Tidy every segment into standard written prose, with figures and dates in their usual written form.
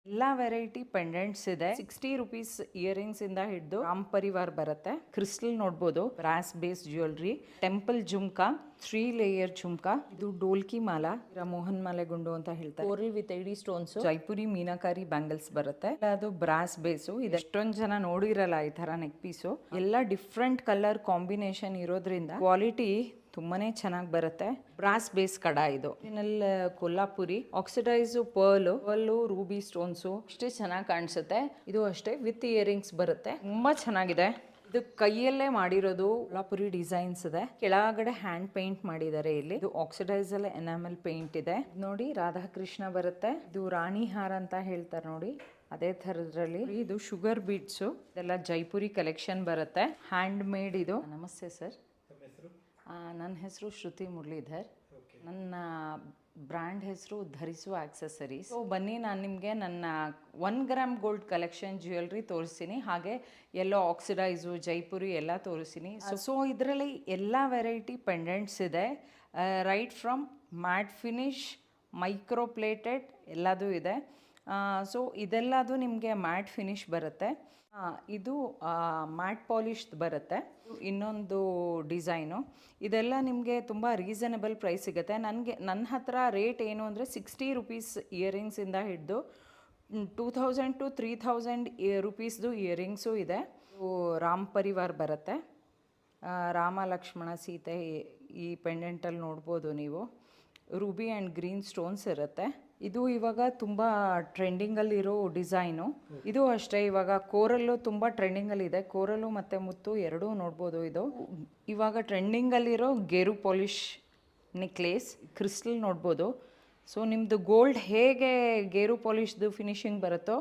ಎಲ್ಲ variety pendants ಇದೆ. 60 rupees earrings ಇಂದ ಹಿಡಿದು ರಾಮ್ ಪರಿವಾರ್ ಬರುತ್ತೆ. ಕ್ರಿಸ್ಟಲ್ ನೋಡ್ಬೋದು, brass base jewellery, temple jhumka, 3 layer jhumka, ಇದು ಡೋಲ್ಕಿ ಮಾಲಾ, ಮೋಹನ್ ಮಾಲೆ ಗುಂಡು ಅಂತ ಹೇಳ್ತಾರೆ. ಕೋರಲ್ ವಿತ್ ಎಡಿ ಸ್ಟೋನ್ಸ್, ಜೈಪುರಿ ಮೀನಾಕಾರಿ ಬ್ಯಾಂಗಲ್ಸ್ ಬರುತ್ತೆ. ಅದು ಬ್ರಾಸ್ ಬೇಸು. ಇದು ಎಷ್ಟೊಂದು ಜನ ನೋಡಿರಲ್ಲ ಈ ತರ ನೆಕ್ ಪೀಸು. ಎಲ್ಲ ಡಿಫ್ರೆಂಟ್ ಕಲರ್ ಕಾಂಬಿನೇಷನ್ ಇರೋದ್ರಿಂದ ಕ್ವಾಲಿಟಿ ತುಂಬಾನೇ ಚೆನ್ನಾಗಿ ಬರುತ್ತೆ. ಬ್ರಾಸ್ ಬೇಸ್ ಕಡ ಇದು. ಇದರಲ್ಲಿ Kolhapuri oxidise pearl Ruby stones ಅಷ್ಟೇ ಚೆನ್ನಾಗಿ ಕಾಣಿಸುತ್ತೆ. ಇದು ಅಷ್ಟೇ ವಿತ್ ಇಯರಿಂಗ್ಸ್ ಬರುತ್ತೆ. ತುಂಬಾ ಚೆನ್ನಾಗಿದೆ. ಇದು ಕೈಯಲ್ಲೇ ಮಾಡಿರೋದು. ಕೊಲ್ಲಾಪುರಿ ಡಿಸೈನ್ಸ್ ಇದೆ. ಕೆಳಗಡೆ ಹ್ಯಾಂಡ್ ಪೇಂಟ್ ಮಾಡಿದ್ದಾರೆ. ಇಲ್ಲಿ ಇದು ಆಕ್ಸಿಡೈಸ್ ಅಲ್ಲಿ ಎನಾಮೆಲ್ ಪೇಂಟ್ ಇದೆ. ನೋಡಿ ರಾಧಾಕೃಷ್ಣ ಬರುತ್ತೆ. ಇದು ರಾಣಿ ಹಾರ ಅಂತ ಹೇಳ್ತಾರೆ ನೋಡಿ, ಅದೇ ಥರದ್ರಲ್ಲಿ. ಇದು ಶುಗರ್ ಬೀಡ್ಸು. ಇದೆಲ್ಲ ಜೈಪುರಿ ಕಲೆಕ್ಷನ್ ಬರುತ್ತೆ. ಹ್ಯಾಂಡ್ ಮೇಡ್ ಇದು. ನಮಸ್ತೆ ಸರ್, ನನ್ನ ಹೆಸರು ಶ್ರುತಿ ಮುರಳೀಧರ್. ನನ್ನ ಬ್ರ್ಯಾಂಡ್ ಹೆಸರು ಧರಿಸುವ ಆಕ್ಸೆಸರೀಸ್. ಸೊ ಬನ್ನಿ, ನಾನು ನಿಮಗೆ ನನ್ನ 1 ಗ್ರಾಮ್ ಗೋಲ್ಡ್ ಕಲೆಕ್ಷನ್ ಜ್ಯುವೆಲ್ರಿ ತೋರಿಸ್ತೀನಿ. ಹಾಗೆ ಎಲ್ಲೋ ಆಕ್ಸಿಡೈಸು, ಜೈಪುರಿ ಎಲ್ಲ ತೋರಿಸ್ತೀನಿ. ಸೊ ಇದರಲ್ಲಿ ಎಲ್ಲ ವೆರೈಟಿ ಪೆಂಡೆಂಟ್ಸ್ ಇದೆ. Right from mat finish, micro plated ಎಲ್ಲದೂ ಇದೆ. ಸೊ ಇದೆಲ್ಲದು ನಿಮಗೆ ಮ್ಯಾಟ್ ಫಿನಿಶ್ ಬರುತ್ತೆ. ಇದು ಮ್ಯಾಟ್ ಪಾಲಿಶ್ಡ್ ಬರುತ್ತೆ. ಇನ್ನೊಂದು ಡಿಸೈನು. ಇದೆಲ್ಲ ನಿಮಗೆ ತುಂಬ ರೀಸನಬಲ್ ಪ್ರೈಸ್ ಸಿಗುತ್ತೆ. ನನ್ನ ಹತ್ರ ರೇಟ್ ಏನು ಅಂದರೆ 60 ರುಪೀಸ್ ಇಯರಿಂಗ್ಸಿಂದ ಹಿಡಿದು 2000 to 3000 ರುಪೀಸ್ದು ಇಯರಿಂಗ್ಸು ಇದೆ. ರಾಮ್ ಪರಿವಾರ್ ಬರುತ್ತೆ. ರಾಮ ಲಕ್ಷ್ಮಣ ಸೀತೆ ಈ ಪೆಂಡೆಂಟಲ್ಲಿ ನೋಡ್ಬೋದು ನೀವು. ರೂಬಿ ಆ್ಯಂಡ್ ಗ್ರೀನ್ ಸ್ಟೋನ್ಸ್ ಇರುತ್ತೆ. ಇದು ಇವಾಗ ತುಂಬ ಟ್ರೆಂಡಿಂಗಲ್ಲಿರೋ ಡಿಸೈನು. ಇದು ಅಷ್ಟೇ, ಇವಾಗ ಕೋರಲ್ಲು ತುಂಬ ಟ್ರೆಂಡಿಂಗಲ್ಲಿದೆ. ಕೋರಲ್ಲು ಮತ್ತು ಮುತ್ತು ಎರಡೂ ನೋಡ್ಬೋದು. ಇದು ಇವಾಗ ಟ್ರೆಂಡಿಂಗಲ್ಲಿರೋ ಗೇರು ಪಾಲಿಶ್ ನೆಕ್ಲೇಸ್. ಕ್ರಿಸ್ಟಲ್ ನೋಡ್ಬೋದು. ಸೊ ನಿಮ್ಮದು ಗೋಲ್ಡ್ ಹೇಗೆ ಗೇರು ಪಾಲಿಶ್ದು ಫಿನಿಶಿಂಗ್ ಬರುತ್ತೋ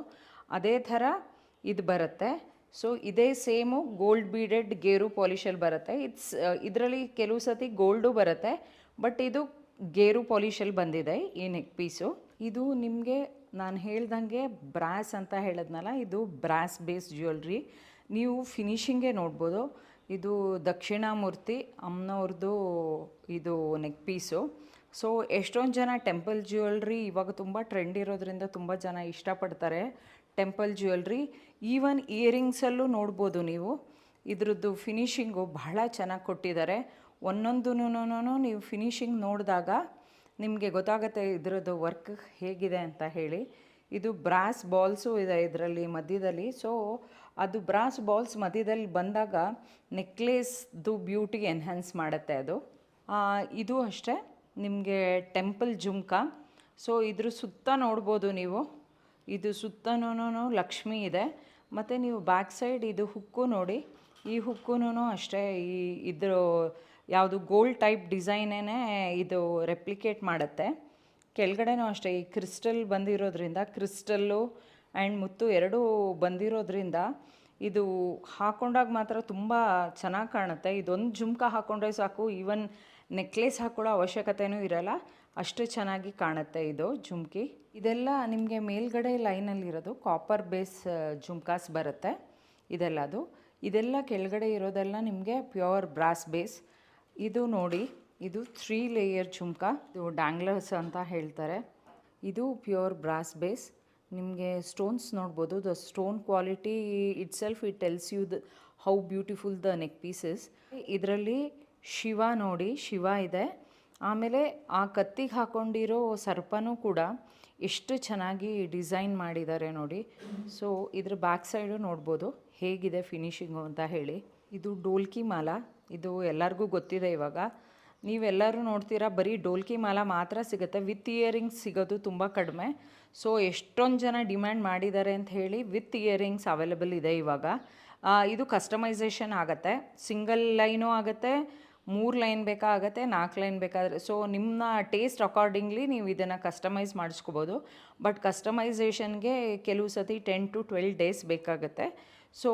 ಅದೇ ಥರ ಇದು ಬರುತ್ತೆ. ಸೊ ಇದೇ ಸೇಮು ಗೋಲ್ಡ್ ಬೀಡೆಡ್ ಗೇರು ಪಾಲಿಶಲ್ಲಿ ಬರುತ್ತೆ. ಇದರಲ್ಲಿ ಕೆಲವು ಸತಿ ಗೋಲ್ಡು ಬರುತ್ತೆ, ಬಟ್ ಇದು ಗೇರು ಪಾಲಿಶಲ್ಲಿ ಬಂದಿದೆ ಈ ನೆಕ್ ಪೀಸು. ಇದು ನಿಮಗೆ ನಾನು ಹೇಳ್ದಂಗೆ ಬ್ರಾಸ್ ಅಂತ ಹೇಳಿದ್ನಲ್ಲ, ಇದು ಬ್ರಾಸ್ ಬೇಸ್ ಜ್ಯುವೆಲ್ರಿ. ನೀವು ಫಿನಿಶಿಂಗೇ ನೋಡ್ಬೋದು. ಇದು ದಕ್ಷಿಣಾಮೂರ್ತಿ ಅಮ್ಮನವ್ರದ್ದು ಇದು ನೆಕ್ ಪೀಸು. ಸೊ ಎಷ್ಟೊಂದು ಜನ ಟೆಂಪಲ್ ಜ್ಯುವೆಲ್ರಿ ಇವಾಗ ತುಂಬ ಟ್ರೆಂಡ್ ಇರೋದ್ರಿಂದ ತುಂಬ ಜನ ಇಷ್ಟಪಡ್ತಾರೆ ಟೆಂಪಲ್ ಜ್ಯುವೆಲ್ರಿ. ಈವನ್ ಇಯರಿಂಗ್ಸಲ್ಲೂ ನೋಡ್ಬೋದು ನೀವು. ಇದ್ರದ್ದು ಫಿನಿಶಿಂಗು ಬಹಳ ಚೆನ್ನಾಗಿ ಕೊಟ್ಟಿದ್ದಾರೆ. ಒಂದೊಂದೂ ನೀವು ಫಿನಿಶಿಂಗ್ ನೋಡಿದಾಗ ನಿಮಗೆ ಗೊತ್ತಾಗುತ್ತೆ ಇದರದ್ದು ವರ್ಕ್ ಹೇಗಿದೆ ಅಂತ ಹೇಳಿ. ಇದು ಬ್ರಾಸ್ ಬಾಲ್ಸು ಇದೆ ಇದರಲ್ಲಿ ಮಧ್ಯದಲ್ಲಿ. ಸೊ ಅದು ಬ್ರಾಸ್ ಬಾಲ್ಸ್ ಮಧ್ಯದಲ್ಲಿ ಬಂದಾಗ ನೆಕ್ಲೇಸ್ದು ಬ್ಯೂಟಿ ಎನ್ಹ್ಯಾನ್ಸ್ ಮಾಡುತ್ತೆ ಅದು. ಇದು ಅಷ್ಟೇ ನಿಮಗೆ ಟೆಂಪಲ್ ಜುಮ್ಕಾ. ಸೊ ಇದ್ರ ಸುತ್ತ ನೋಡ್ಬೋದು ನೀವು. ಇದು ಸುತ್ತನೂ ಲಕ್ಷ್ಮಿ ಇದೆ. ಮತ್ತು ನೀವು ಬ್ಯಾಕ್ ಸೈಡ್ ಇದು ಹುಕ್ಕು ನೋಡಿ. ಈ ಹುಕ್ಕೂ ಅಷ್ಟೇ ಇದ್ರ ಯಾವುದು ಗೋಲ್ಡ್ ಟೈಪ್ ಡಿಸೈನೇ ಇದು ರೆಪ್ಲಿಕೇಟ್ ಮಾಡುತ್ತೆ. ಕೆಳಗಡೆನೂ ಅಷ್ಟೇ ಈ ಕ್ರಿಸ್ಟಲ್ ಬಂದಿರೋದ್ರಿಂದ, ಕ್ರಿಸ್ಟಲ್ಲು ಆ್ಯಂಡ್ ಮುತ್ತು ಎರಡೂ ಬಂದಿರೋದ್ರಿಂದ ಇದು ಹಾಕೊಂಡಾಗ ಮಾತ್ರ ತುಂಬ ಚೆನ್ನಾಗಿ ಕಾಣುತ್ತೆ. ಇದೊಂದು ಜುಮ್ಕಾ ಹಾಕ್ಕೊಂಡ್ರೆ ಸಾಕು, ಈವನ್ ನೆಕ್ಲೇಸ್ ಹಾಕೊಳ್ಳೋ ಅವಶ್ಯಕತೆಯೂ ಇರಲ್ಲ, ಅಷ್ಟು ಚೆನ್ನಾಗಿ ಕಾಣುತ್ತೆ ಇದು ಜುಮ್ಕಿ. ಇದೆಲ್ಲ ನಿಮಗೆ ಮೇಲ್ಗಡೆ ಲೈನಲ್ಲಿರೋದು ಕಾಪರ್ ಬೇಸ್ ಜುಮ್ಕಾಸ್ ಬರುತ್ತೆ. ಇದೆಲ್ಲ ಕೆಳಗಡೆ ಇರೋದೆಲ್ಲ ನಿಮಗೆ ಪ್ಯೂರ್ ಬ್ರಾಸ್ ಬೇಸ್. ಇದು ನೋಡಿ, ಇದು 3 ಲೇಯರ್ ಜುಮ್ಕಾ. ಇದು ಡ್ಯಾಂಗ್ಲರ್ಸ್ ಅಂತ ಹೇಳ್ತಾರೆ. ಇದು ಪ್ಯೂರ್ ಬ್ರಾಸ್ ಬೇಸ್. ನಿಮಗೆ ಸ್ಟೋನ್ಸ್ ನೋಡ್ಬೋದು. The stone quality it tells you how beautiful the neck pieces. ಇದರಲ್ಲಿ ಶಿವ ನೋಡಿ, ಶಿವ ಇದೆ. ಆಮೇಲೆ ಆ ಕತ್ತಿಗೆ ಹಾಕ್ಕೊಂಡಿರೋ ಸರ್ಪನೂ ಕೂಡ ಎಷ್ಟು ಚೆನ್ನಾಗಿ ಡಿಸೈನ್ ಮಾಡಿದ್ದಾರೆ ನೋಡಿ. ಸೊ ಇದ್ರ ಬ್ಯಾಕ್ ಸೈಡು ನೋಡ್ಬೋದು ಹೇಗಿದೆ ಫಿನಿಶಿಂಗು ಅಂತ ಹೇಳಿ. ಇದು ಡೋಲ್ಕಿ ಮಾಲಾ. ಇದು ಎಲ್ಲರಿಗೂ ಗೊತ್ತಿದೆ. ಇವಾಗ ನೀವೆಲ್ಲರೂ ನೋಡ್ತೀರಾ ಬರೀ ಡೋಲ್ಕಿ ಮಾಲಾ ಮಾತ್ರ ಸಿಗುತ್ತೆ. ವಿತ್ ಇಯರಿಂಗ್ಸ್ ಸಿಗೋದು ತುಂಬ ಕಡಿಮೆ. ಸೊ ಎಷ್ಟೊಂದು ಜನ ಡಿಮ್ಯಾಂಡ್ ಮಾಡಿದ್ದಾರೆ ಅಂತ ಹೇಳಿ ವಿತ್ ಇಯರಿಂಗ್ಸ್ ಅವೈಲೇಬಲ್ ಇದೆ ಇವಾಗ. ಇದು ಕಸ್ಟಮೈಸೇಷನ್ ಆಗುತ್ತೆ. ಸಿಂಗಲ್ ಲೈನೂ ಆಗುತ್ತೆ, 3 ಲೈನ್ ಬೇಕಾಗುತ್ತೆ, 4 ಲೈನ್ ಬೇಕಾದರೆ. ಸೊ ನಿಮ್ಮ ಟೇಸ್ಟ್ ಅಕಾರ್ಡಿಂಗ್ಲಿ ನೀವು ಇದನ್ನು ಕಸ್ಟಮೈಸ್ ಮಾಡಿಸ್ಕೋಬೋದು. ಬಟ್ ಕಸ್ಟಮೈಸೇಷನ್ಗೆ ಕೆಲವು ಸತಿ 10 to 12 ಡೇಸ್ ಬೇಕಾಗುತ್ತೆ. ಸೊ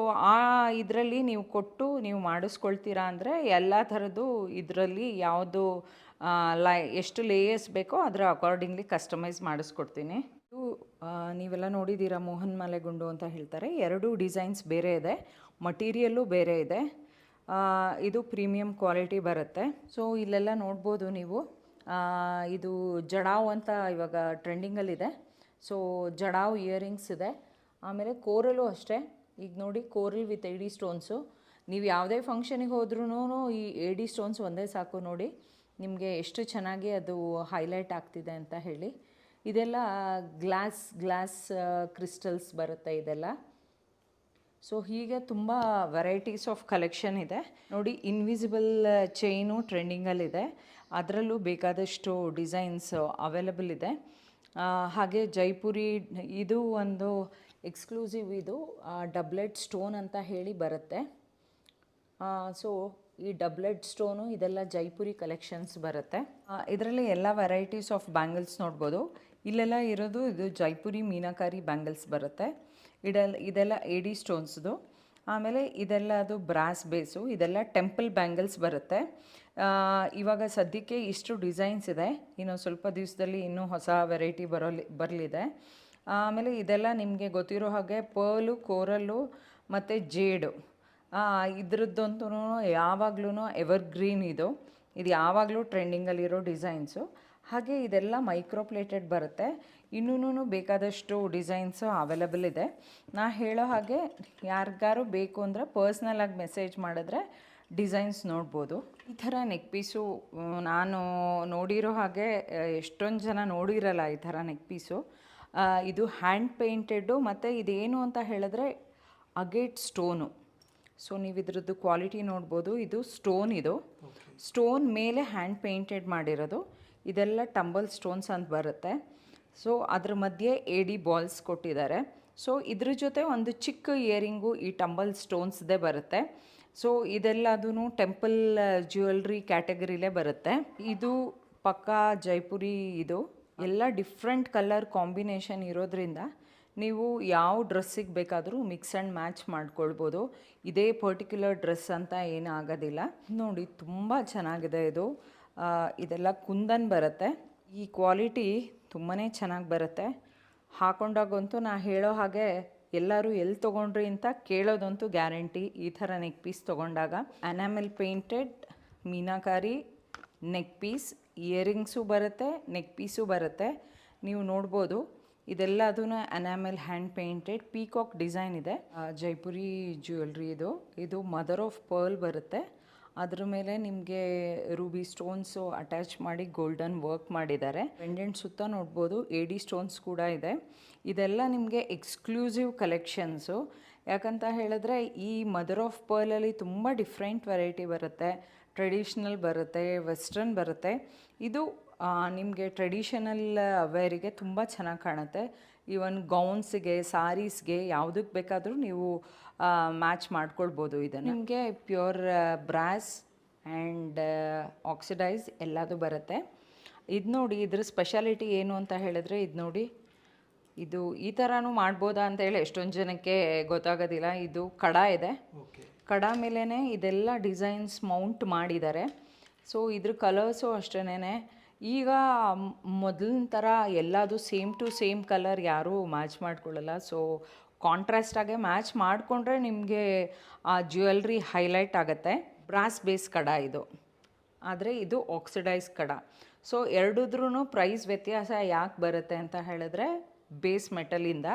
ಇದರಲ್ಲಿ ನೀವು ಕೊಟ್ಟು ನೀವು ಮಾಡಿಸ್ಕೊಳ್ತೀರಾ ಅಂದರೆ ಎಲ್ಲ ಥರದ್ದು ಇದರಲ್ಲಿ ಯಾವುದು ಎಷ್ಟು ಲೇಯರ್ಸ್ ಬೇಕೋ ಅದರ ಅಕಾರ್ಡಿಂಗ್ಲಿ ಕಸ್ಟಮೈಸ್ ಮಾಡಿಸ್ಕೊಡ್ತೀನಿ. ಇದು ನೀವೆಲ್ಲ ನೋಡಿದ್ದೀರಾ ಮೋಹನ್ ಮಾಲೆ ಗುಂಡು ಅಂತ ಹೇಳ್ತಾರೆ. 2 ಡಿಸೈನ್ಸ್ ಬೇರೆ ಇದೆ, ಮಟೀರಿಯಲ್ಲು ಬೇರೆ ಇದೆ. ಇದು ಪ್ರೀಮಿಯಂ ಕ್ವಾಲಿಟಿ ಬರುತ್ತೆ. ಸೊ ಇಲ್ಲೆಲ್ಲ ನೋಡ್ಬೋದು ನೀವು. ಇದು ಜಡಾವ್ ಅಂತ ಇವಾಗ ಟ್ರೆಂಡಿಂಗಲ್ಲಿದೆ. ಸೊ ಜಡಾವ್ ಇಯರಿಂಗ್ಸ್ ಇದೆ. ಆಮೇಲೆ ಕೋರಲು ಅಷ್ಟೇ, ಈಗ ನೋಡಿ ಕೋರಲ್ ವಿತ್ ಎಡಿ ಸ್ಟೋನ್ಸು. ನೀವು ಯಾವುದೇ ಫಂಕ್ಷನಿಗೆ ಹೋದ್ರೂ ಈ ಎಡಿ ಸ್ಟೋನ್ಸ್ ಒಂದೇ ಸಾಕು. ನೋಡಿ ನಿಮಗೆ ಎಷ್ಟು ಚೆನ್ನಾಗಿ ಅದು ಹೈಲೈಟ್ ಆಗ್ತಿದೆ ಅಂತ ಹೇಳಿ. ಇದೆಲ್ಲ ಗ್ಲಾಸ್ ಕ್ರಿಸ್ಟಲ್ಸ್ ಬರುತ್ತೆ ಇದೆಲ್ಲ. ಸೊ ಹೀಗೆ ತುಂಬ ವೆರೈಟೀಸ್ ಆಫ್ ಕಲೆಕ್ಷನ್ ಇದೆ ನೋಡಿ. ಇನ್ವಿಸಿಬಲ್ ಚೈನು ಟ್ರೆಂಡಿಂಗಲ್ಲಿದೆ, ಅದರಲ್ಲೂ ಬೇಕಾದಷ್ಟು ಡಿಸೈನ್ಸ್ ಅವೈಲಬಲ್ ಇದೆ. ಹಾಗೆ ಜೈಪುರಿ ಇದು ಒಂದು ಎಕ್ಸ್ಕ್ಲೂಸಿವ್, ಇದು ಡಬ್ಲೆಟ್ ಸ್ಟೋನ್ ಅಂತ ಹೇಳಿ ಬರುತ್ತೆ. ಸೊ ಈ ಡಬ್ಲೆಟ್ ಸ್ಟೋನು ಇದೆಲ್ಲ ಜೈಪುರಿ ಕಲೆಕ್ಷನ್ಸ್ ಬರುತ್ತೆ. ಇದರಲ್ಲಿ ಎಲ್ಲ ವೆರೈಟೀಸ್ ಆಫ್ ಬ್ಯಾಂಗಲ್ಸ್ ನೋಡ್ಬೋದು. ಇಲ್ಲೆಲ್ಲ ಇರೋದು ಇದು ಜೈಪುರಿ ಮೀನಾಕಾರಿ ಬ್ಯಾಂಗಲ್ಸ್ ಬರುತ್ತೆ. ಇದೆಲ್ಲ ಎಡಿ ಸ್ಟೋನ್ಸ್ದು. ಆಮೇಲೆ ಇದೆಲ್ಲ ಅದು ಬ್ರಾಸ್ ಬೇಸು. ಇದೆಲ್ಲ ಟೆಂಪಲ್ ಬ್ಯಾಂಗಲ್ಸ್ ಬರುತ್ತೆ. ಇವಾಗ ಸದ್ಯಕ್ಕೆ ಇಷ್ಟು ಡಿಸೈನ್ಸ್ ಇದೆ, ಇನ್ನು ಸ್ವಲ್ಪ ದಿವಸದಲ್ಲಿ ಇನ್ನೂ ಹೊಸ ವೆರೈಟಿ ಬರಲಿದೆ. ಆಮೇಲೆ ಇದೆಲ್ಲ ನಿಮಗೆ ಗೊತ್ತಿರೋ ಹಾಗೆ ಪರ್ಲು, ಕೋರಲ್ಲು ಮತ್ತು ಜೇಡು, ಇದ್ರದ್ದಂತೂ ಯಾವಾಗಲೂ ಎವರ್ಗ್ರೀನ್ ಇದು ಯಾವಾಗಲೂ ಟ್ರೆಂಡಿಂಗಲ್ಲಿರೋ ಡಿಸೈನ್ಸು. ಹಾಗೆ ಇದೆಲ್ಲ ಮೈಕ್ರೋಪ್ಲೇಟೆಡ್ ಬರುತ್ತೆ. ಇನ್ನೂ ಬೇಕಾದಷ್ಟು ಡಿಸೈನ್ಸು ಅವೈಲಬಲ್ ಇದೆ. ನಾ ಹೇಳೋ ಹಾಗೆ ಯಾರಿಗಾರು ಬೇಕು ಅಂದರೆ ಪರ್ಸ್ನಲಾಗಿ ಮೆಸೇಜ್ ಮಾಡಿದ್ರೆ ಡಿಸೈನ್ಸ್ ನೋಡ್ಬೋದು. ಈ ಥರ ನೆಕ್ ಪೀಸು ನಾನು ನೋಡಿರೋ ಹಾಗೆ ಎಷ್ಟೊಂದು ಜನ ನೋಡಿರಲ್ಲ ಈ ಥರ ನೆಕ್ ಪೀಸು. ಇದು ಹ್ಯಾಂಡ್ ಪೇಂಟೆಡ್ಡು, ಮತ್ತು ಇದೇನು ಅಂತ ಹೇಳಿದ್ರೆ ಅಗೇಟ್ ಸ್ಟೋನು. ಸೊ ನೀವು ಇದ್ರದ್ದು ಕ್ವಾಲಿಟಿ ನೋಡ್ಬೋದು. ಇದು ಸ್ಟೋನ್ ಮೇಲೆ ಹ್ಯಾಂಡ್ ಪೇಂಟೆಡ್ ಮಾಡಿರೋದು. ಇದೆಲ್ಲ ಟಂಬಲ್ ಸ್ಟೋನ್ಸ್ ಅಂತ ಬರುತ್ತೆ. ಸೊ ಅದ್ರ ಮಧ್ಯೆ ಎಡಿ ಬಾಲ್ಸ್ ಕೊಟ್ಟಿದ್ದಾರೆ. ಸೊ ಇದ್ರ ಜೊತೆ ಒಂದು ಚಿಕ್ಕ ಇಯರಿಂಗು ಈ ಟಂಬಲ್ ಸ್ಟೋನ್ಸ್ದೇ ಬರುತ್ತೆ. ಸೊ ಇದೆಲ್ಲದೂ ಟೆಂಪಲ್ ಜ್ಯುವೆಲ್ರಿ ಕ್ಯಾಟಗರಿಲೇ ಬರುತ್ತೆ. ಇದು ಪಕ್ಕಾ ಜೈಪುರಿ. ಇದು ಎಲ್ಲ ಡಿಫ್ರೆಂಟ್ ಕಲರ್ ಕಾಂಬಿನೇಷನ್ ಇರೋದ್ರಿಂದ ನೀವು ಯಾವ ಡ್ರೆಸ್ಸಿಗೆ ಬೇಕಾದರೂ ಮಿಕ್ಸ್ ಆ್ಯಂಡ್ ಮ್ಯಾಚ್ ಮಾಡ್ಕೊಳ್ಬೋದು. ಇದೇ ಪರ್ಟಿಕ್ಯುಲರ್ ಡ್ರೆಸ್ ಅಂತ ಏನೂ ಆಗೋದಿಲ್ಲ. ನೋಡಿ ತುಂಬ ಚೆನ್ನಾಗಿದೆ ಇದು. ಇದೆಲ್ಲ ಕುಂದನ್ ಬರುತ್ತೆ. ಈ ಕ್ವಾಲಿಟಿ ತುಂಬಾ ಚೆನ್ನಾಗಿ ಬರುತ್ತೆ. ಹಾಕೊಂಡಾಗಂತೂ ನಾ ಹೇಳೋ ಹಾಗೆ ಎಲ್ಲರೂ ಎಲ್ಲಿ ತೊಗೊಂಡ್ರಿ ಅಂತ ಕೇಳೋದಂತೂ ಗ್ಯಾರಂಟಿ. ಈ ಥರ ನೆಕ್ ಪೀಸ್ ತೊಗೊಂಡಾಗ enamel painted meenakari neck piece, earrings ಬರುತ್ತೆ, ನೆಕ್ ಪೀಸು ಬರುತ್ತೆ. ನೀವು ನೋಡ್ಬೋದು ಇದೆಲ್ಲ ಅದೂ enamel hand painted peacock design ಇದೆ. ಜೈಪುರಿ ಜ್ಯುವೆಲ್ರಿ ಇದು ಮದರ್ ಆಫ್ ಪರ್ಲ್ ಬರುತ್ತೆ. ಅದ್ರ ಮೇಲೆ ನಿಮಗೆ ರೂಬಿ ಸ್ಟೋನ್ಸು ಅಟ್ಯಾಚ್ ಮಾಡಿ ಗೋಲ್ಡನ್ ವರ್ಕ್ ಮಾಡಿದ್ದಾರೆ. ಪೆಂಡೆಂಟ್ ಸುತ್ತ ನೋಡ್ಬೋದು ಎಡಿ ಸ್ಟೋನ್ಸ್ ಕೂಡ ಇದೆ. ಇದೆಲ್ಲ ನಿಮಗೆ ಎಕ್ಸ್ಕ್ಲೂಸಿವ್ ಕಲೆಕ್ಷನ್ಸು. ಯಾಕಂತ ಹೇಳಿದ್ರೆ ಈ ಮದರ್ ಆಫ್ ಪರ್ಲಲ್ಲಿ ತುಂಬ ಡಿಫ್ರೆಂಟ್ ವೆರೈಟಿ ಬರುತ್ತೆ. ಟ್ರೆಡಿಷ್ನಲ್ ಬರುತ್ತೆ, ವೆಸ್ಟರ್ನ್ ಬರುತ್ತೆ. ಇದು ನಿಮಗೆ ಟ್ರೆಡಿಷನಲ್ ವೇರಿಗೆ ತುಂಬ ಚೆನ್ನಾಗಿ ಕಾಣುತ್ತೆ. ಈವನ್ ಗೌನ್ಸ್ಗೆ, ಸಾರೀಸ್ಗೆ ಯಾವುದಕ್ಕೆ ಬೇಕಾದರೂ ನೀವು ಮ್ಯಾಚ್ ಮಾಡ್ಕೊಳ್ಬೋದು. ಇದನ್ನು ನಿಮಗೆ ಪ್ಯೂರ್ ಬ್ರಾಸ್ ಆ್ಯಂಡ್ ಆಕ್ಸಿಡೈಸ್ ಎಲ್ಲದೂ ಬರುತ್ತೆ. ಇದು ನೋಡಿ, ಇದ್ರ ಸ್ಪೆಷಾಲಿಟಿ ಏನು ಅಂತ ಹೇಳಿದ್ರೆ ಇದು ನೋಡಿ, ಇದು ಈ ಥರನೂ ಮಾಡ್ಬೋದಾ ಅಂತ ಹೇಳಿ ಎಷ್ಟೊಂದು ಜನಕ್ಕೆ ಗೊತ್ತಾಗೋದಿಲ್ಲ. ಇದು ಕಡ ಇದೆ, ಕಡ ಮೇಲೇ ಇದೆಲ್ಲ ಡಿಸೈನ್ಸ್ ಮೌಂಟ್ ಮಾಡಿದ್ದಾರೆ. ಸೊ ಇದ್ರ ಕಲರ್ಸು ಅಷ್ಟೇನೆ. ಈಗ ಮೊದಲಿನ ಥರ ಎಲ್ಲದು ಸೇಮ್ ಟು ಸೇಮ್ ಕಲರ್ ಯಾರೂ ಮ್ಯಾಚ್ ಮಾಡ್ಕೊಳ್ಳಲ್ಲ. ಸೊ ಕಾಂಟ್ರಾಸ್ಟಾಗೆ ಮ್ಯಾಚ್ ಮಾಡಿಕೊಂಡ್ರೆ ನಿಮಗೆ ಆ ಜ್ಯುವೆಲ್ರಿ ಹೈಲೈಟ್ ಆಗುತ್ತೆ. ಬ್ರಾಸ್ ಬೇಸ್ ಕಡ ಇದು, ಆದರೆ ಇದು ಆಕ್ಸಿಡೈಸ್ ಕಡ. ಸೊ ಎರಡೂದ್ರೂ ಪ್ರೈಸ್ ವ್ಯತ್ಯಾಸ ಯಾಕೆ ಬರುತ್ತೆ ಅಂತ ಹೇಳಿದ್ರೆ ಬೇಸ್ ಮೆಟಲಿಂದ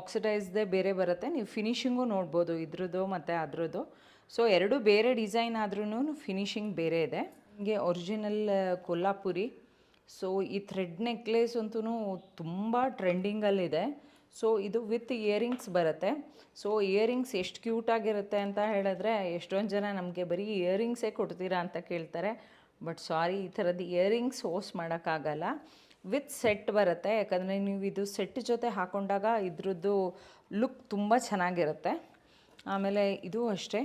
ಆಕ್ಸಿಡೈಸ್ದೇ ಬೇರೆ ಬರುತ್ತೆ. ನೀವು ಫಿನಿಷಿಂಗು ನೋಡ್ಬೋದು ಇದ್ರದ್ದು ಮತ್ತು ಅದ್ರದ್ದು. ಸೊ ಎರಡು ಬೇರೆ ಡಿಸೈನ್ ಆದ್ರೂ ಫಿನಿಷಿಂಗ್ ಬೇರೆ ಇದೆ. ನಿಮಗೆ ಒರಿಜಿನಲ್ ಕೊಲ್ಲಾಪುರಿ. ಸೊ ಈ ಥ್ರೆಡ್ ನೆಕ್ಲೇಸ್ ಅಂತೂ ತುಂಬ ಟ್ರೆಂಡಿಂಗಲ್ಲಿದೆ. ಸೊ ಇದು ವಿತ್ ಇಯರಿಂಗ್ಸ್ ಬರುತ್ತೆ. ಸೊ ಇಯರಿಂಗ್ಸ್ ಎಷ್ಟು ಕ್ಯೂಟಾಗಿರುತ್ತೆ ಅಂತ ಹೇಳಿದ್ರೆ ಎಷ್ಟೊಂದು ಜನ ನಮಗೆ ಬರೀ ಇಯರಿಂಗ್ಸೇ ಕೊಡ್ತೀರಾ ಅಂತ ಕೇಳ್ತಾರೆ. ಬಟ್ ಸಾರಿ, ಈ ಥರದ್ದು ಇಯರಿಂಗ್ಸ್ ಹೋಸ್ ಮಾಡೋಕ್ಕಾಗಲ್ಲ. ವಿತ್ ಸೆಟ್ ಬರುತ್ತೆ. ಯಾಕಂದರೆ ನೀವು ಇದು ಸೆಟ್ ಜೊತೆ ಹಾಕೊಂಡಾಗ ಇದ್ರದ್ದು ಲುಕ್ ತುಂಬ ಚೆನ್ನಾಗಿರುತ್ತೆ. ಆಮೇಲೆ ಇದು ಅಷ್ಟೇ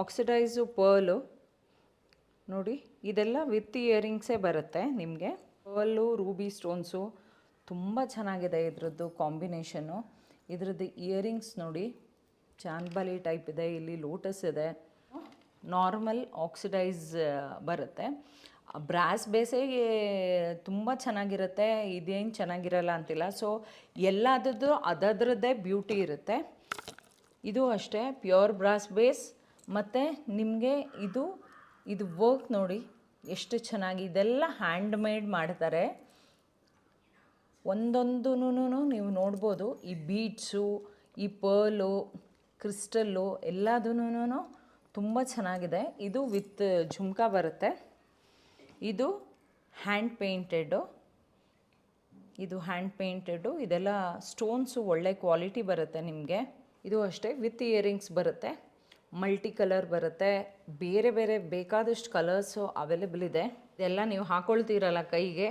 ಆಕ್ಸಿಡೈಸು ಪರ್ಲು ನೋಡಿ, ಇದೆಲ್ಲ ವಿತ್ ಇಯರಿಂಗ್ಸೇ ಬರುತ್ತೆ ನಿಮಗೆ. ಪರ್ಲು, ರೂಬಿ ಸ್ಟೋನ್ಸು ತುಂಬ ಚೆನ್ನಾಗಿದೆ ಇದ್ರದ್ದು ಕಾಂಬಿನೇಷನ್ನು. ಇದ್ರದ್ದು ಇಯರಿಂಗ್ಸ್ ನೋಡಿ, ಚಾಂದ್ಬಾಲಿ ಟೈಪ್ ಇದೆ, ಇಲ್ಲಿ ಲೋಟಸ್ ಇದೆ. ನಾರ್ಮಲ್ ಆಕ್ಸಿಡೈಸ್ ಬರುತ್ತೆ. ಬ್ರಾಸ್ ಬೇಸೇ ತುಂಬ ಚೆನ್ನಾಗಿರುತ್ತೆ, ಇದೇನು ಚೆನ್ನಾಗಿರಲ್ಲ ಅಂತಿಲ್ಲ. ಸೊ ಎಲ್ಲದದ್ದು ಅದರದ್ದೇ ಬ್ಯೂಟಿ ಇರುತ್ತೆ. ಇದು ಅಷ್ಟೇ ಪ್ಯೂರ್ ಬ್ರಾಸ್ ಬೇಸ್. ಮತ್ತು ನಿಮಗೆ ಇದು ವರ್ಕ್ ನೋಡಿ ಎಷ್ಟು ಚೆನ್ನಾಗಿ, ಇದೆಲ್ಲ ಹ್ಯಾಂಡ್ ಮೇಡ್ ಮಾಡ್ತಾರೆ. ಒಂದೊಂದೂ ನೀವು ನೋಡ್ಬೋದು. ಈ ಬೀಡ್ಸು, ಈ ಪರ್ಲು, ಕ್ರಿಸ್ಟಲ್ಲು ಎಲ್ಲದೂ ತುಂಬ ಚೆನ್ನಾಗಿದೆ. ಇದು ವಿತ್ ಝುಮ್ಕಾ ಬರುತ್ತೆ. ಇದು ಹ್ಯಾಂಡ್ ಪೇಂಟೆಡ್ಡು, ಇದೆಲ್ಲ ಸ್ಟೋನ್ಸು ಒಳ್ಳೆ ಕ್ವಾಲಿಟಿ ಬರುತ್ತೆ ನಿಮಗೆ. ಇದು ಅಷ್ಟೇ ವಿತ್ ಇಯರಿಂಗ್ಸ್ ಬರುತ್ತೆ, ಮಲ್ಟಿ ಕಲರ್ ಬರುತ್ತೆ, ಬೇರೆ ಬೇರೆ ಬೇಕಾದಷ್ಟು ಕಲರ್ಸು ಅವೈಲೇಬಲ್ ಇದೆ. ಇದೆಲ್ಲ ನೀವು ಹಾಕ್ಕೊಳ್ತೀರಲ್ಲ ಕೈಗೆ,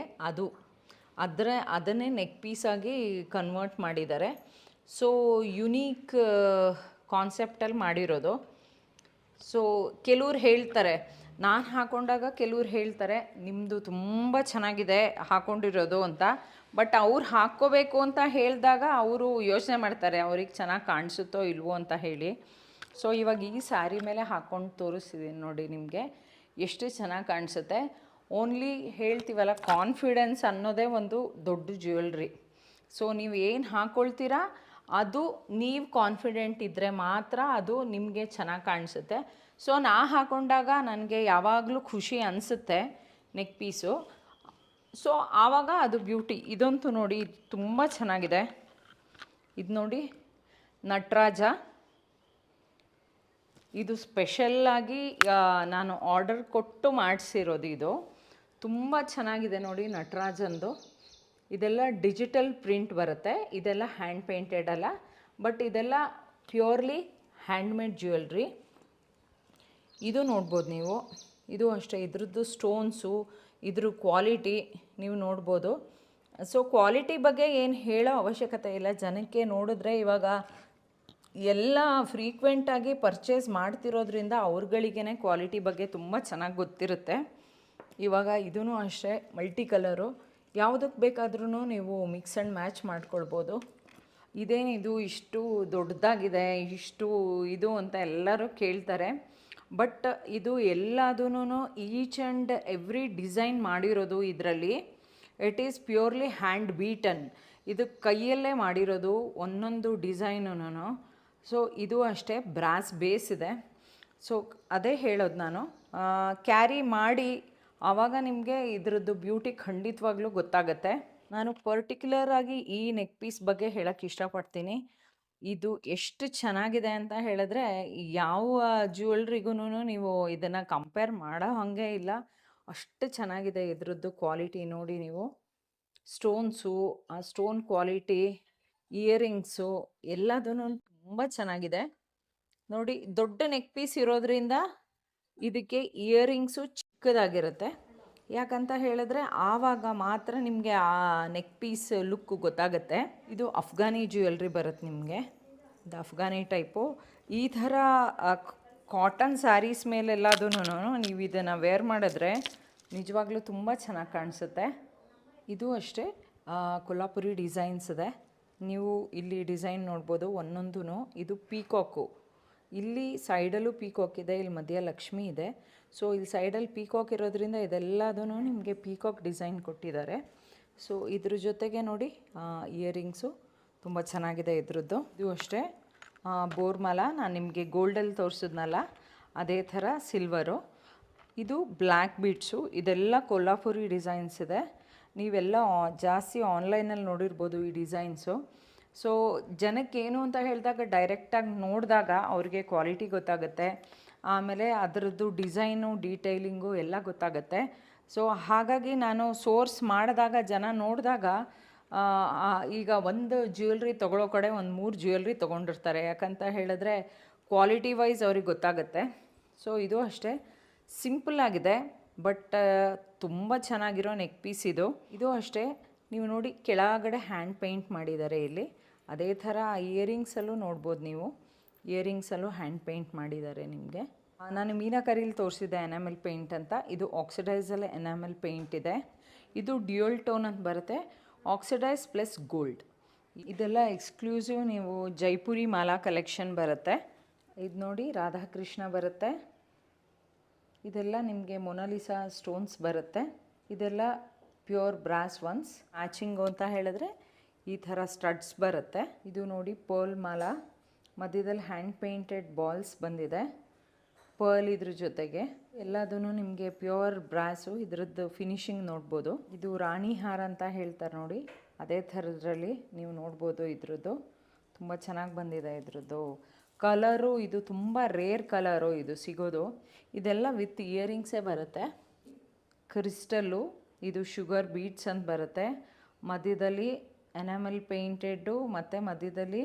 ಅದನ್ನೇ ನೆಕ್ ಪೀಸಾಗಿ ಕನ್ವರ್ಟ್ ಮಾಡಿದ್ದಾರೆ. ಸೊ ಯುನೀಕ್ ಕಾನ್ಸೆಪ್ಟಲ್ಲಿ ಮಾಡಿರೋದು. ಸೊ ಕೆಲವ್ರು ಹೇಳ್ತಾರೆ, ನಾನು ಹಾಕ್ಕೊಂಡಾಗ ಕೆಲವ್ರು ಹೇಳ್ತಾರೆ ನಿಮ್ಮದು ತುಂಬ ಚೆನ್ನಾಗಿದೆ ಹಾಕ್ಕೊಂಡಿರೋದು ಅಂತ. ಬಟ್ ಅವ್ರು ಹಾಕ್ಕೋಬೇಕು ಅಂತ ಹೇಳಿದಾಗ ಅವರು ಯೋಚನೆ ಮಾಡ್ತಾರೆ ಅವ್ರಿಗೆ ಚೆನ್ನಾಗಿ ಕಾಣಿಸುತ್ತೋ ಇಲ್ವೋ ಅಂತ ಹೇಳಿ. ಸೊ ಇವಾಗ ಈ ಸ್ಯಾರಿ ಮೇಲೆ ಹಾಕ್ಕೊಂಡು ತೋರಿಸ್ತಿದ್ದೀನಿ ನೋಡಿ, ನಿಮಗೆ ಎಷ್ಟು ಚೆನ್ನಾಗಿ ಕಾಣಿಸುತ್ತೆ. ಓನ್ಲಿ ಹೇಳ್ತೀವಲ್ಲ, ಕಾನ್ಫಿಡೆನ್ಸ್ ಅನ್ನೋದೇ ಒಂದು ದೊಡ್ಡ ಜ್ಯುವೆಲ್ರಿ. ಸೊ ನೀವು ಏನು ಹಾಕ್ಕೊಳ್ತೀರಾ ಅದು ನೀವು ಕಾನ್ಫಿಡೆಂಟ್ ಇದ್ದರೆ ಮಾತ್ರ ಅದು ನಿಮಗೆ ಚೆನ್ನಾಗಿ ಕಾಣಿಸುತ್ತೆ. ಸೊ ನಾ ಹಾಕ್ಕೊಂಡಾಗ ನನಗೆ ಯಾವಾಗಲೂ ಖುಷಿ ಅನಿಸುತ್ತೆ ನೆಕ್ ಪೀಸು. ಸೊ ಆವಾಗ ಅದು ಬ್ಯೂಟಿ. ಇದಂತೂ ನೋಡಿ ತುಂಬ ಚೆನ್ನಾಗಿದೆ. ಇದು ನೋಡಿ ನಟರಾಜ, ಇದು ಸ್ಪೆಷಲ್ಲಾಗಿ ನಾನು ಆರ್ಡರ್ ಕೊಟ್ಟು ಮಾಡಿಸಿರೋದು. ಇದು ತುಂಬ ಚೆನ್ನಾಗಿದೆ ನೋಡಿ ನಟರಾಜಂದು. ಇದೆಲ್ಲ ಡಿಜಿಟಲ್ ಪ್ರಿಂಟ್ ಬರುತ್ತೆ, ಇದೆಲ್ಲ ಹ್ಯಾಂಡ್ ಪೇಂಟೆಡ್ ಅಲ್ಲ, ಬಟ್ ಇದೆಲ್ಲ ಪ್ಯೂರ್ಲಿ ಹ್ಯಾಂಡ್ಮೇಡ್ ಜ್ಯುವೆಲ್ರಿ. ಇದು ನೋಡ್ಬೋದು ನೀವು, ಇದು ಅಷ್ಟೇ. ಇದ್ರದ್ದು ಸ್ಟೋನ್ಸು, ಇದ್ರ ಕ್ವಾಲಿಟಿ ನೀವು ನೋಡ್ಬೋದು. ಸೊ ಕ್ವಾಲಿಟಿ ಬಗ್ಗೆ ಏನು ಹೇಳೋ ಅವಶ್ಯಕತೆ ಇಲ್ಲ. ಜನಕ್ಕೆ ನೋಡಿದ್ರೆ ಇವಾಗ ಎಲ್ಲ ಫ್ರೀಕ್ವೆಂಟಾಗಿ ಪರ್ಚೇಸ್ ಮಾಡ್ತಿರೋದ್ರಿಂದ ಅವ್ರುಗಳಿಗೇ ಕ್ವಾಲಿಟಿ ಬಗ್ಗೆ ತುಂಬ ಚೆನ್ನಾಗಿ ಗೊತ್ತಿರುತ್ತೆ. ಇವಾಗ ಇದೂ ಅಷ್ಟೇ ಮಲ್ಟಿ ಕಲರು, ಯಾವುದಕ್ಕೆ ಬೇಕಾದ್ರೂ ನೀವು ಮಿಕ್ಸ್ ಆ್ಯಂಡ್ ಮ್ಯಾಚ್ ಮಾಡ್ಕೊಳ್ಬೋದು. ಇದೇನಿದು ಇಷ್ಟು ದೊಡ್ಡದಾಗಿದೆ, ಇಷ್ಟು ಇದು ಅಂತ ಎಲ್ಲರೂ ಕೇಳ್ತಾರೆ. ಬಟ್ ಇದು ಎಲ್ಲದೂ ಈಚ್ ಆ್ಯಂಡ್ ಎವ್ರಿ ಡಿಸೈನ್ ಮಾಡಿರೋದು ಇದರಲ್ಲಿ it is purely hand beaten. ಇದು ಕೈಯಲ್ಲೇ ಮಾಡಿರೋದು ಒಂದೊಂದು ಡಿಸೈನೂ. ಸೊ ಇದು ಅಷ್ಟೇ ಬ್ರಾಸ್ ಬೇಸ್ ಇದೆ. ಸೊ ಅದೇ ಹೇಳೋದು ನಾನು, ಕ್ಯಾರಿ ಮಾಡಿ ಆವಾಗ ನಿಮಗೆ ಇದರದ್ದು ಬ್ಯೂಟಿ ಖಂಡಿತವಾಗ್ಲೂ ಗೊತ್ತಾಗತ್ತೆ. ನಾನು ಪರ್ಟಿಕ್ಯುಲರಾಗಿ ಈ ನೆಕ್ ಪೀಸ್ ಬಗ್ಗೆ ಹೇಳೋಕ್ಕೆ ಇಷ್ಟಪಡ್ತೀನಿ. ಇದು ಎಷ್ಟು ಚೆನ್ನಾಗಿದೆ ಅಂತ ಹೇಳಿದ್ರೆ ಯಾವ ಜ್ಯುವೆಲ್ರಿಗೂ ನೀವು ಇದನ್ನು ಕಂಪೇರ್ ಮಾಡೋ ಹಾಗೆ ಇಲ್ಲ, ಅಷ್ಟು ಚೆನ್ನಾಗಿದೆ ಇದರದ್ದು ಕ್ವಾಲಿಟಿ. ನೋಡಿ ನೀವು ಸ್ಟೋನ್ಸು, ಆ ಸ್ಟೋನ್ ಕ್ವಾಲಿಟಿ, ಇಯರಿಂಗ್ಸು ಎಲ್ಲದೂ ತುಂಬ ಚೆನ್ನಾಗಿದೆ. ನೋಡಿ ದೊಡ್ಡ ನೆಕ್ ಪೀಸ್ ಇರೋದ್ರಿಂದ ಇದಕ್ಕೆ ಇಯರಿಂಗ್ಸು ಚಿಕ್ಕದಾಗಿರುತ್ತೆ. ಯಾಕಂತ ಹೇಳಿದ್ರೆ ಆವಾಗ ಮಾತ್ರ ನಿಮಗೆ ಆ ನೆಕ್ ಪೀಸ್ ಲುಕ್ ಗೊತ್ತಾಗುತ್ತೆ. ಇದು ಅಫ್ಘಾನಿ ಜ್ಯುವೆಲ್ರಿ ಬರುತ್ತೆ ನಿಮಗೆ, ಇದು ಅಫ್ಘಾನಿ ಟೈಪು. ಈ ಥರ ಕಾಟನ್ ಸ್ಯಾರೀಸ್ ಮೇಲೆಲ್ಲದೂ ನೀವು ಇದನ್ನು ವೇರ್ ಮಾಡಿದ್ರೆ ನಿಜವಾಗ್ಲೂ ತುಂಬ ಚೆನ್ನಾಗಿ ಕಾಣಿಸುತ್ತೆ. ಇದು ಅಷ್ಟೇ ಕೊಲ್ಹಾಪುರಿ ಡಿಸೈನ್ಸ್ ಇದೆ. ನೀವು ಇಲ್ಲಿ ಡಿಸೈನ್ ನೋಡ್ಬೋದು ಒಂದೊಂದೂ. ಇದು ಪೀಕಾಕು, ಇಲ್ಲಿ ಸೈಡಲ್ಲೂ ಪೀಕಾಕ್ ಇದೆ, ಇಲ್ಲಿ ಮಧ್ಯ ಲಕ್ಷ್ಮಿ ಇದೆ. ಸೊ ಇಲ್ಲಿ ಸೈಡಲ್ಲಿ ಪೀಕಾಕ್ ಇರೋದ್ರಿಂದ ಇದೆಲ್ಲದೂ ನಿಮಗೆ ಪೀಕಾಕ್ ಡಿಸೈನ್ ಕೊಟ್ಟಿದ್ದಾರೆ. ಸೊ ಇದ್ರ ಜೊತೆಗೆ ನೋಡಿ ಇಯರಿಂಗ್ಸು ತುಂಬ ಚೆನ್ನಾಗಿದೆ ಇದ್ರದ್ದು. ಇದು ಅಷ್ಟೇ ಬೋರ್ಮಾಲ, ನಾನು ನಿಮಗೆ ಗೋಲ್ಡಲ್ಲಿ ತೋರಿಸಿದ್ನಲ್ಲ ಅದೇ ಥರ ಸಿಲ್ವರು. ಇದು ಬ್ಲ್ಯಾಕ್ ಬೀಡ್ಸು, ಇದೆಲ್ಲ ಕೊಲ್ಹಾಪುರಿ ಡಿಸೈನ್ಸ್ ಇದೆ. ನೀವೆಲ್ಲ ಜಾಸ್ತಿ ಆನ್ಲೈನಲ್ಲಿ ನೋಡಿರ್ಬೋದು ಈ ಡಿಸೈನ್ಸು. ಸೊ ಜನಕ್ಕೇನು ಅಂತ ಹೇಳಿದಾಗ ಡೈರೆಕ್ಟಾಗಿ ನೋಡಿದಾಗ ಅವ್ರಿಗೆ ಕ್ವಾಲಿಟಿ ಗೊತ್ತಾಗುತ್ತೆ, ಆಮೇಲೆ ಅದರದ್ದು ಡಿಸೈನು ಡೀಟೈಲಿಂಗು ಎಲ್ಲ ಗೊತ್ತಾಗುತ್ತೆ. ಸೊ ಹಾಗಾಗಿ ನಾನು ಸೋರ್ಸ್ ಮಾಡಿದಾಗ ಜನ ನೋಡಿದಾಗ ಈಗ ಒಂದು ಜ್ಯುವೆಲ್ರಿ ತೊಗೊಳ್ಳೋ ಕಡೆ ಒಂದು 3 ಜ್ಯುವೆಲ್ರಿ ತೊಗೊಂಡಿರ್ತಾರೆ. ಯಾಕಂತ ಹೇಳಿದ್ರೆ ಕ್ವಾಲಿಟಿ ವೈಸ್ ಅವ್ರಿಗೆ ಗೊತ್ತಾಗುತ್ತೆ. ಸೊ ಇದು ಅಷ್ಟೇ ಸಿಂಪಲ್ಲಾಗಿದೆ, ಬಟ್ ತುಂಬ ಚೆನ್ನಾಗಿರೋ ನೆಕ್ ಪೀಸ್ ಇದು. ಇದು ಅಷ್ಟೇ ನೀವು ನೋಡಿ ಕೆಳಗಡೆ ಹ್ಯಾಂಡ್ ಪೇಂಟ್ ಮಾಡಿದ್ದಾರೆ ಇಲ್ಲಿ. ಅದೇ ಥರ ಇಯರಿಂಗ್ಸಲ್ಲೂ ನೋಡ್ಬೋದು ನೀವು, ಇಯರಿಂಗ್ಸಲ್ಲೂ ಹ್ಯಾಂಡ್ ಪೇಂಟ್ ಮಾಡಿದ್ದಾರೆ ನಿಮಗೆ. ನಾನು ಮೀನಾಕರಿಲಿ ತೋರಿಸಿದ್ದೆ ಎನಾಮೆಲ್ ಪೇಂಟ್ ಅಂತ, ಇದು ಆಕ್ಸಿಡೈಸಲ್ಲಿ ಎನಾಮೆಲ್ ಪೇಂಟ್ ಇದೆ. ಇದು ಡ್ಯೂಯಲ್ ಟೋನ್ ಅಂತ ಬರುತ್ತೆ, ಆಕ್ಸಿಡೈಸ್ ಪ್ಲಸ್ ಗೋಲ್ಡ್. ಇದೆಲ್ಲ ಎಕ್ಸ್ಕ್ಲೂಸಿವ್, ನೀವು ಜೈಪುರಿ ಮಾಲಾ ಕಲೆಕ್ಷನ್ ಬರುತ್ತೆ. ಇದು ನೋಡಿ ರಾಧಾಕೃಷ್ಣ ಬರುತ್ತೆ. ಇದೆಲ್ಲ ನಿಮಗೆ ಮೊನಾಲಿಸಾ ಸ್ಟೋನ್ಸ್ ಬರುತ್ತೆ. ಇದೆಲ್ಲ ಪ್ಯೂರ್ ಬ್ರಾಸ್ ಒನ್ಸ್. ಮ್ಯಾಚಿಂಗು ಅಂತ ಹೇಳಿದ್ರೆ ಈ ಥರ ಸ್ಟಡ್ಸ್ ಬರುತ್ತೆ. ಇದು ನೋಡಿ ಪರ್ಲ್ ಮಾಲಾ, ಮಧ್ಯದಲ್ಲಿ ಹ್ಯಾಂಡ್ ಪೇಂಟೆಡ್ ಬಾಲ್ಸ್ ಬಂದಿದೆ ಪರ್ಲ್ ಇದ್ರ ಜೊತೆಗೆ. ಎಲ್ಲದೂ ನಿಮಗೆ ಪ್ಯೂರ್ ಬ್ರಾಸು. ಇದರದ್ದು ಫಿನಿಶಿಂಗ್ ನೋಡ್ಬೋದು. ಇದು ರಾಣಿ ಹಾರ ಅಂತ ಹೇಳ್ತಾರೆ ನೋಡಿ, ಅದೇ ಥರದ್ರಲ್ಲಿ ನೀವು ನೋಡ್ಬೋದು. ಇದ್ರದ್ದು ತುಂಬ ಚೆನ್ನಾಗಿ ಬಂದಿದೆ. ಇದ್ರದ್ದು ಕಲರು ಇದು ತುಂಬ ರೇರ್ ಕಲರು ಇದು ಸಿಗೋದು. ಇದೆಲ್ಲ ವಿತ್ ಇಯರಿಂಗ್ಸೇ ಬರುತ್ತೆ. ಕ್ರಿಸ್ಟಲ್ಲು ಇದು ಶುಗರ್ ಬೀಡ್ಸ್ ಅಂತ ಬರುತ್ತೆ. ಮಧ್ಯದಲ್ಲಿ ಎನಾಮಲ್ ಪೇಂಟೆಡ್ಡು ಮತ್ತು ಮಧ್ಯದಲ್ಲಿ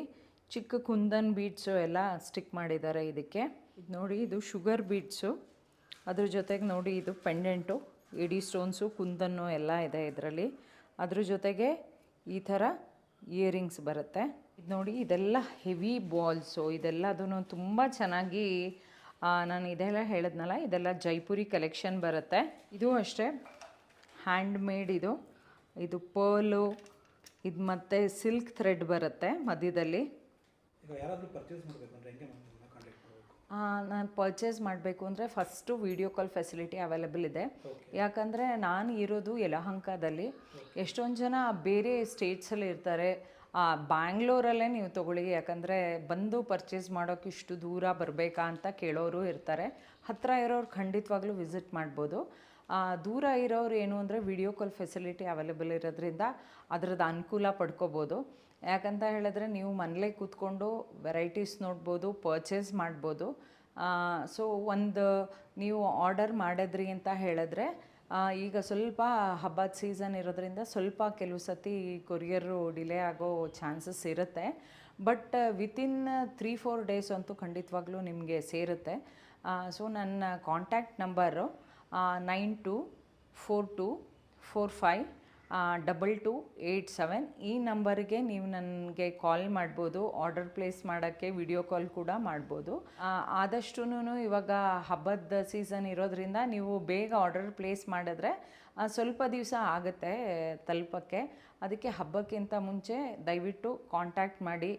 ಚಿಕ್ಕ ಕುಂದನ್ ಬೀಡ್ಸು ಎಲ್ಲ ಸ್ಟಿಕ್ ಮಾಡಿದ್ದಾರೆ ಇದಕ್ಕೆ. ಇದು ನೋಡಿ, ಇದು ಶುಗರ್ ಬೀಡ್ಸು. ಅದ್ರ ಜೊತೆಗೆ ನೋಡಿ ಇದು ಪೆಂಡೆಂಟು, ಎಡಿ ಸ್ಟೋನ್ಸು, ಕುಂದನ್ನು ಎಲ್ಲ ಇದೆ ಇದರಲ್ಲಿ. ಅದ್ರ ಜೊತೆಗೆ ಈ ಥರ ಇಯರಿಂಗ್ಸ್ ಬರುತ್ತೆ. ಇದು ನೋಡಿ, ಇದೆಲ್ಲ ಹೆವಿ ಬಾಲ್ಸು. ಇದೆಲ್ಲದೂ ತುಂಬ ಚೆನ್ನಾಗಿ ನಾನು ಇದೆಲ್ಲ ಹೇಳಿದ್ನಲ್ಲ, ಇದೆಲ್ಲ ಜೈಪುರಿ ಕಲೆಕ್ಷನ್ ಬರುತ್ತೆ. ಇದು ಅಷ್ಟೇ ಹ್ಯಾಂಡ್ ಮೇಡ್. ಇದು ಪರ್ಲು, ಇದು ಮತ್ತು ಸಿಲ್ಕ್ ಥ್ರೆಡ್ ಬರುತ್ತೆ ಮಧ್ಯದಲ್ಲಿ. ನಾನು ಪರ್ಚೇಸ್ ಮಾಡಬೇಕು ಅಂದರೆ first video call facility available ಇದೆ. ಯಾಕಂದರೆ ನಾನು ಇರೋದು ಯಲಹಂಕದಲ್ಲಿ. ಎಷ್ಟೊಂದು ಜನ ಬೇರೆ ಸ್ಟೇಟ್ಸಲ್ಲಿ ಇರ್ತಾರೆ. ಬ್ಯಾಂಗ್ಳೂರಲ್ಲೇ ನೀವು ತೊಗೊಳ್ಳಿ, ಯಾಕಂದರೆ ಬಂದು ಪರ್ಚೇಸ್ ಮಾಡೋಕ್ಕೆ ಇಷ್ಟು ದೂರ ಬರಬೇಕಾ ಅಂತ ಕೇಳೋರು ಇರ್ತಾರೆ. ಹತ್ತಿರ ಇರೋರು ಖಂಡಿತವಾಗ್ಲೂ ವಿಸಿಟ್ ಮಾಡ್ಬೋದು. ದೂರ ಇರೋರು ಏನು ಅಂದರೆ ವಿಡಿಯೋ ಕಾಲ್ ಫೆಸಿಲಿಟಿ ಅವೈಲೇಬಲ್ ಇರೋದ್ರಿಂದ ಅದರದ್ದು ಅನುಕೂಲ ಪಡ್ಕೋಬೋದು. ಯಾಕಂತ ಹೇಳಿದ್ರೆ ನೀವು ಮನೇಲೇ ಕೂತ್ಕೊಂಡು ವೆರೈಟೀಸ್ ನೋಡ್ಬೋದು, ಪರ್ಚೇಸ್ ಮಾಡ್ಬೋದು. ಸೊ ನೀವು ಆರ್ಡರ್ ಮಾಡಿದ್ರಿ ಅಂತ ಹೇಳಿದ್ರೆ ಈಗ ಸ್ವಲ್ಪ ಹಬ್ಬದ ಸೀಸನ್ ಇರೋದ್ರಿಂದ ಸ್ವಲ್ಪ ಕೆಲವು ಸತಿ ಕೊರಿಯರು ಡಿಲೇ ಆಗೋ ಚಾನ್ಸಸ್ ಇರುತ್ತೆ. ಬಟ್ ವಿತಿನ್ 3-4 ಡೇಸ್ ಅಂತೂ ಖಂಡಿತವಾಗ್ಲೂ ನಿಮಗೆ ಸೇರುತ್ತೆ. ಸೊ ನನ್ನ ಕಾಂಟ್ಯಾಕ್ಟ್ ನಂಬರು 9242452287. ಈ ನಂಬರ್ಗೆ ನೀವು ನನಗೆ ಕಾಲ್ ಮಾಡ್ಬೋದು. ಆರ್ಡರ್ ಪ್ಲೇಸ್ ಮಾಡೋಕ್ಕೆ ವಿಡಿಯೋ ಕಾಲ್ ಕೂಡ ಮಾಡ್ಬೋದು. ಆದಷ್ಟು ಇವಾಗ ಹಬ್ಬದ ಸೀಸನ್ ಇರೋದ್ರಿಂದ ನೀವು ಬೇಗ ಆರ್ಡರ್ ಪ್ಲೇಸ್ ಮಾಡಿದ್ರೆ ಸ್ವಲ್ಪ ದಿವಸ ಆಗುತ್ತೆ ತಲುಪೋಕ್ಕೆ. ಅದಕ್ಕೆ ಹಬ್ಬಕ್ಕಿಂತ ಮುಂಚೆ ದಯವಿಟ್ಟು ಕಾಂಟ್ಯಾಕ್ಟ್ ಮಾಡಿ,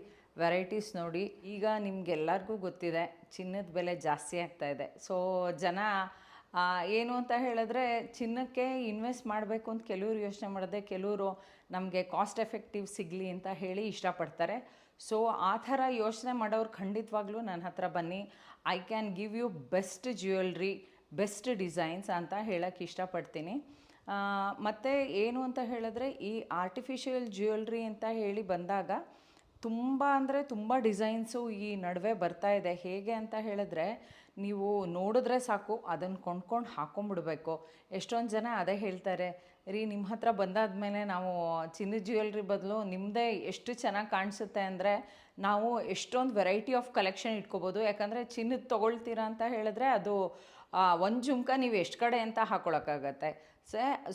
ವೆರೈಟೀಸ್ ನೋಡಿ. ಈಗ ನಿಮಗೆಲ್ಲರಿಗೂ ಗೊತ್ತಿದೆ ಚಿನ್ನದ ಬೆಲೆ ಜಾಸ್ತಿ ಆಗ್ತಾಯಿದೆ. ಸೊ ಜನ ಏನು ಅಂತ ಹೇಳಿದ್ರೆ ಚಿನ್ನಕ್ಕೆ ಇನ್ವೆಸ್ಟ್ ಮಾಡಬೇಕು ಅಂತ ಕೆಲವರು ಯೋಚನೆ ಮಾಡಿದೆ, ಕೆಲವರು ನಮಗೆ ಕಾಸ್ಟ್ ಎಫೆಕ್ಟಿವ್ ಸಿಗಲಿ ಅಂತ ಹೇಳಿ ಇಷ್ಟಪಡ್ತಾರೆ. ಸೊ ಆ ಥರ ಯೋಚನೆ ಮಾಡೋರು ಖಂಡಿತವಾಗ್ಲೂ ನನ್ನ ಹತ್ರ ಬನ್ನಿ. I can give you best jewellery, best designs ಅಂತ ಹೇಳೋಕ್ಕೆ ಇಷ್ಟಪಡ್ತೀನಿ. ಮತ್ತು ಏನು ಅಂತ ಹೇಳಿದ್ರೆ ಈ ಆರ್ಟಿಫಿಷಿಯಲ್ ಜ್ಯುವೆಲ್ರಿ ಅಂತ ಹೇಳಿ ಬಂದಾಗ ತುಂಬ ಅಂದರೆ ತುಂಬ ಡಿಸೈನ್ಸು ಈ ನಡುವೆ ಬರ್ತಾ ಇದೆ. ಹೇಗೆ ಅಂತ ಹೇಳಿದ್ರೆ ನೀವು ನೋಡಿದ್ರೆ ಸಾಕು ಅದನ್ನು ಕೊಂಡ್ಕೊಂಡು ಹಾಕ್ಕೊಂಬಿಡ್ಬೇಕು. ಎಷ್ಟೊಂದು ಜನ ಅದೇ ಹೇಳ್ತಾರೆ, ರೀ ನಿಮ್ಮ ಹತ್ರ ಬಂದಾದಮೇಲೆ ನಾವು ಚಿನ್ನದ ಜ್ಯುವೆಲ್ರಿ ಬದಲು ನಿಮ್ಮದೇ ಎಷ್ಟು ಚೆನ್ನಾಗಿ ಕಾಣಿಸುತ್ತೆ ಅಂದರೆ ನಾವು ಎಷ್ಟೊಂದು ವೆರೈಟಿ ಆಫ್ ಕಲೆಕ್ಷನ್ ಇಟ್ಕೋಬೋದು. ಯಾಕಂದರೆ ಚಿನ್ನದ ತೊಗೊಳ್ತೀರಾ ಅಂತ ಹೇಳಿದ್ರೆ ಅದು ಒಂದು ಜುಮ್ಕ ನೀವು ಎಷ್ಟು ಕಡೆ ಅಂತ ಹಾಕ್ಕೊಳಕ್ಕಾಗತ್ತೆ.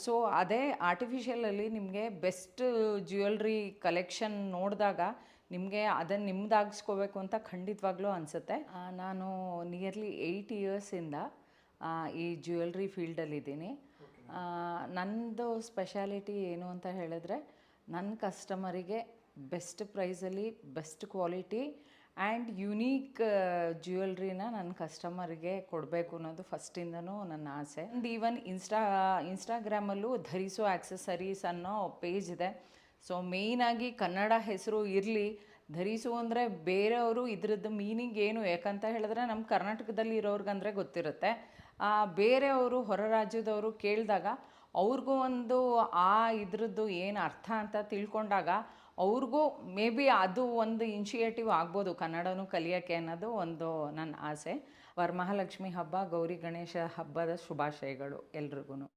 ಸೊ ಅದೇ ಆರ್ಟಿಫಿಷಿಯಲಲ್ಲಿ ನಿಮಗೆ ಬೆಸ್ಟ್ ಜ್ಯುವೆಲ್ರಿ ಕಲೆಕ್ಷನ್ ನೋಡಿದಾಗ ನಿಮಗೆ ಅದನ್ನು ನಿಮ್ಮದಾಗಿಸ್ಕೋಬೇಕು ಅಂತ ಖಂಡಿತವಾಗ್ಲೂ ಅನಿಸುತ್ತೆ. ನಾನು ನಿಯರ್ಲಿ 8 ಇಯರ್ಸಿಂದ ಈ ಜ್ಯುವೆಲ್ರಿ ಫೀಲ್ಡಲ್ಲಿದ್ದೀನಿ. ನನ್ನದು ಸ್ಪೆಷಾಲಿಟಿ ಏನು ಅಂತ ಹೇಳಿದ್ರೆ ನನ್ನ ಕಸ್ಟಮರಿಗೆ ಬೆಸ್ಟ್ ಪ್ರೈಸಲ್ಲಿ ಬೆಸ್ಟ್ ಕ್ವಾಲಿಟಿ ಆ್ಯಂಡ್ ಯುನೀಕ್ ಜ್ಯುವೆಲ್ರಿನ ನನ್ನ ಕಸ್ಟಮರ್ಗೆ ಕೊಡಬೇಕು ಅನ್ನೋದು ಫಸ್ಟಿಂದನೂ ನನ್ನ ಆಸೆ. ಆ್ಯಂಡ್ ಈವನ್ ಇನ್ಸ್ಟಾಗ್ರಾಮಲ್ಲೂ ಧರಿಸೋ ಆಕ್ಸೆಸರೀಸ್ ಅನ್ನೋ ಪೇಜ್ ಇದೆ. ಸೊ ಮೇಯ್ನಾಗಿ ಕನ್ನಡ ಹೆಸರು ಇರಲಿ, ಧರಿಸು ಅಂದರೆ ಬೇರೆಯವರು ಇದ್ರದ್ದು ಮೀನಿಂಗ್ ಏನು, ಯಾಕಂತ ಹೇಳಿದ್ರೆ ನಮ್ಮ ಕರ್ನಾಟಕದಲ್ಲಿ ಇರೋರ್ಗಂದರೆ ಗೊತ್ತಿರುತ್ತೆ. ಬೇರೆಯವರು ಹೊರ ರಾಜ್ಯದವರು ಕೇಳಿದಾಗ ಅವ್ರಿಗೂ ಒಂದು ಇದ್ರದ್ದು ಏನು ಅರ್ಥ ಅಂತ ತಿಳ್ಕೊಂಡಾಗ ಅವ್ರಿಗೂ ಮೇ ಬಿ ಅದು ಒಂದು ಇನಿಷಿಯೇಟಿವ್ ಆಗ್ಬೋದು ಕನ್ನಡನೂ ಕಲಿಯೋಕ್ಕೆ ಅನ್ನೋದು ಒಂದು ನನ್ನ ಆಸೆ. ವರಮಹಾಲಕ್ಷ್ಮಿ ಹಬ್ಬ, ಗೌರಿ ಗಣೇಶ ಹಬ್ಬದ ಶುಭಾಶಯಗಳು ಎಲ್ರಿಗೂ.